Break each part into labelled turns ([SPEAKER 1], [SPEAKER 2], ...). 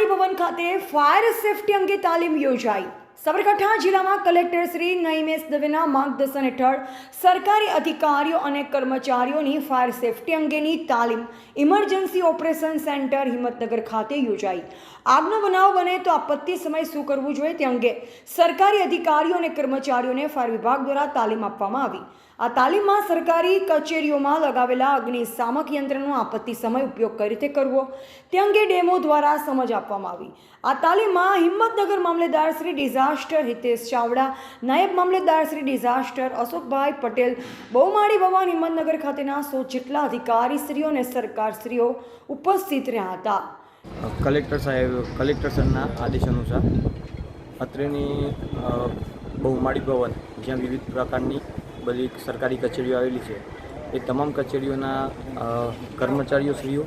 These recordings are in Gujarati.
[SPEAKER 1] ભવન ખાતે ફાયર સેફટી અંગે તાલીમ યોજાઈ। સાબરકાંઠા જિલ્લામાં કલેક્ટર શ્રી નઈમેશ દવેના માર્ગદર્શન હેઠળ સરકારી અધિકારીઓ અને કર્મચારીઓની ફાયર સેફટી અંગેની તાલીમ ઇમરજન્સી ઓપરેશન સેન્ટર હિંમતનગર ખાતે યોજાઈ। આગનો બનાવ બને તો આપત્તિ સમયે શું કરવું જોઈએ તે અંગે સરકારી અધિકારીઓ અને કર્મચારીઓને ફાયર વિભાગ દ્વારા તાલીમ આપવામાં આવી। આ તાલીમમાં સરકારી કચેરીઓમાં લગાવેલા અગ્નિશામક યંત્રનો આપત્તિ સમય ઉપયોગ કઈ રીતે કરવો તે અંગે ડેમો દ્વારા સમજ આપવામાં આવી। આ તાલીમમાં હિંમતનગર મામલેદાર શ્રી ડિઝાસ્ટર હિતેશ ચાવડા, નાયબ મામલેદાર શ્રી ડિઝાસ્ટર અશોકભાઈ પટેલ, બહુમાળી ભવન હિંમતનગર ખાતેના 100 જેટલા અધિકારીશ્રીઓ અને સરકારશ્રીઓ ઉપસ્થિત રહ્યા હતા।
[SPEAKER 2] કલેક્ટર સરના આદેશ અનુસાર અત્રેની બહુમાળી ભવન જ્યાં વિવિધ પ્રકારની બધી સરકારી કચેરીઓ આવેલી છે એ તમામ કચેરીઓના કર્મચારીઓશ્રીઓ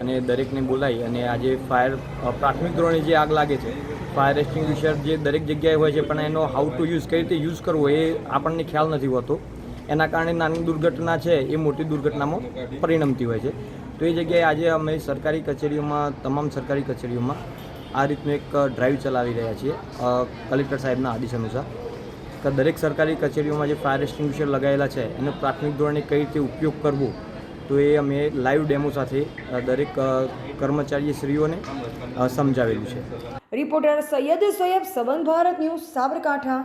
[SPEAKER 2] અને દરેકને બોલાવી અને આજે ફાયર પ્રાથમિક ધોરણે જે આગ લાગે છે ફાયર એક્સટિંગ્વિશર જે દરેક જગ્યાએ હોય છે પણ એનો હાઉ ટુ યુઝ કઈ રીતે યુઝ કરવો એ આપણને ખ્યાલ નથી હોતો। એના કારણે નાની દુર્ઘટના છે એ મોટી દુર્ઘટનામાં પરિણમતી હોય છે। તો એ જગ્યાએ આજે અમે સરકારી કચેરીઓમાં તમામ સરકારી કચેરીઓમાં આ રીતનું એક ડ્રાઈવ ચલાવી રહ્યા છીએ કલેક્ટર સાહેબના આદેશ અનુસાર। દરેક સરકારી કચેરીઓમાં જે ફાયર એક્સટિંગ્વિશર લગાવેલા છે એનો પ્રાથમિક ધોરણે કઈ રીતે ઉપયોગ કરવો તો એ અમે લાઈવ ડેમો સાથે દરેક કર્મચારીશ્રીઓને સમજાવેલું છે।
[SPEAKER 1] રિપોર્ટર સૈયદ સોએબ, સંબંધ ભારત ન્યૂઝ, સાબરકાંઠા।